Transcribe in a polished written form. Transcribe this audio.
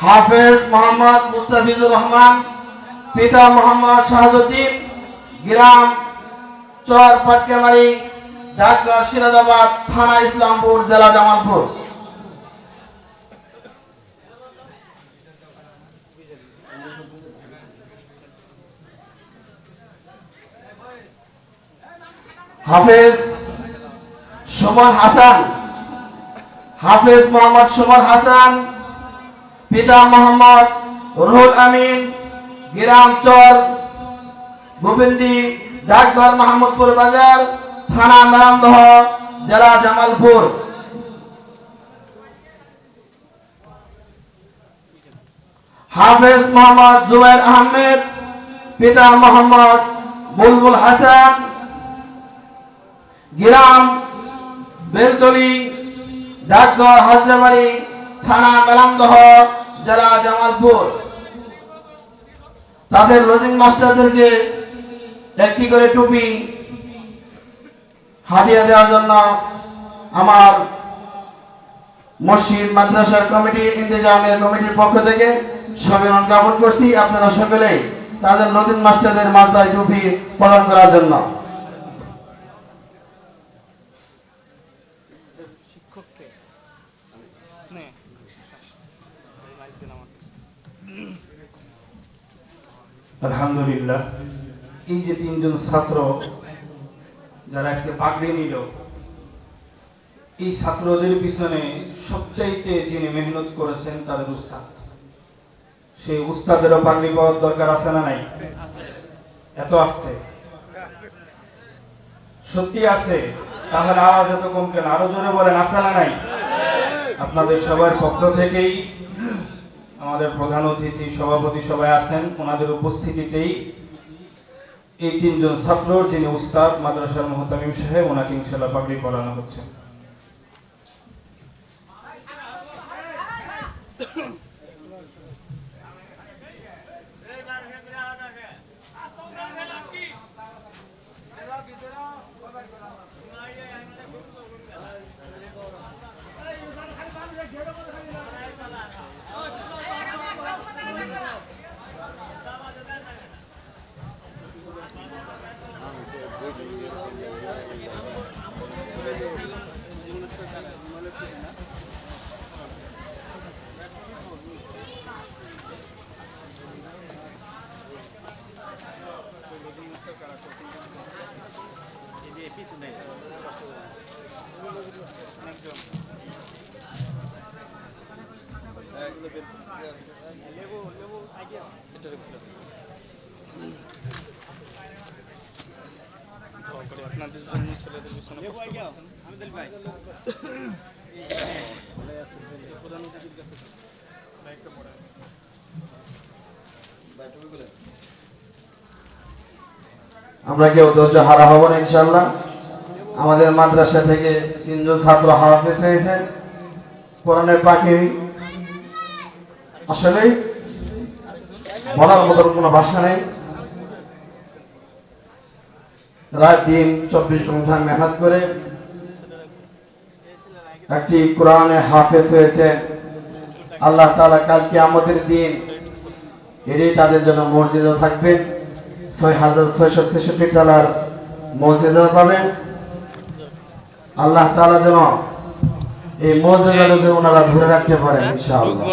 হাফেজ মোহাম্মদ মুস্তাফিজুর রহমান, পিতা মোহাম্মদ শাহাবুদ্দিন, গ্রাম চর পাটকেমারি, ডাকঘর সিরাজাবাদ, থানা ইসলামপুর, জেলা জামালপুর। হাফেজ সুমন হাসান, হাফেজ মোহাম্মদ সুমন হাসান, পিতা মোহাম্মদ রুহুল আমিন, গ্রাম চর গোবিন্দি, ডাকঘর মাহমুদপুর বাজার, থানা মেরামদহ, জেলা জামালপুর। হাফেজ মোহাম্মদ জুবাইর আহমেদ, পিতা মোহাম্মদ বুলবুল হাসান, গ্রাম বেলতলি, ডাকঘর হাজরাবাড়ি, থানা মেরামদহ, জেলা জামালপুর। তাদের লজিং মাস্টারদেরকে একটি করে টুপি হাদিয়া দেওয়ার জন্য আমার মসজিদ মাদ্রাসার কমিটি ইন্তেজামের কমিটির পক্ষ থেকে সবাই জ্ঞাপন করছি আপনারা সকলেই তাদের লজিং মাস্টারদের মাথায় টুপি প্রদান করার জন্য। আলহামদুলিল্লাহ, এই যে তিনজন ছাত্র যারা আজকে পাগড়ি নিল, এই ছাত্রদের পিছনে সবচাইতে যিনি মেহনত করেছেন তাদের উস্তাদ। সেই উস্তাদেরও পাগড়ি পাওয়ার দরকার আছে না নাই? এত আসতে সত্যি আছে, তাহলে আওয়াজ এত কম কেন? আরো জোরে বলেন, আছে না নাই? আপনাদের সবার পক্ষ থেকেই আমাদের প্রধান অতিথি সভাপতি সবাই আছেন, ওনাদের উপস্থিতিতেই এই তিনজন ছাত্রর যিনি উস্তাদ মাদ্রাসার মুহতামিম সাহেব, ওনাকে ইনশাআল্লাহ পাগড়ি পরানো হচ্ছে। আপনাদের জন্য ছেলেদের পিছনে আমরা কেউ ধৈর্য হারা হব না ইনশাআল্লাহ। আমাদের মাদ্রাসা থেকে তিনজন ছাত্র হাফেজ হয়েছে, কোরআনের পাখি। আসলে বলার মতো কোনো ভাষা নেই। রাত দিন 24 ঘন্টা মেহনত করে একটি কোরআনে হাফেজ হয়েছে। আল্লাহ তাআলা কাল কিয়ামতের দিন এরই তাদের জন্য মর্যাদা থাকবে, 6666 তলার মর্যাদা পাবেন। আল্লাহ তাআলা যেন এই মর্যাদাটা ওনারা ধরে রাখতে পারেন ইনশাআল্লাহ।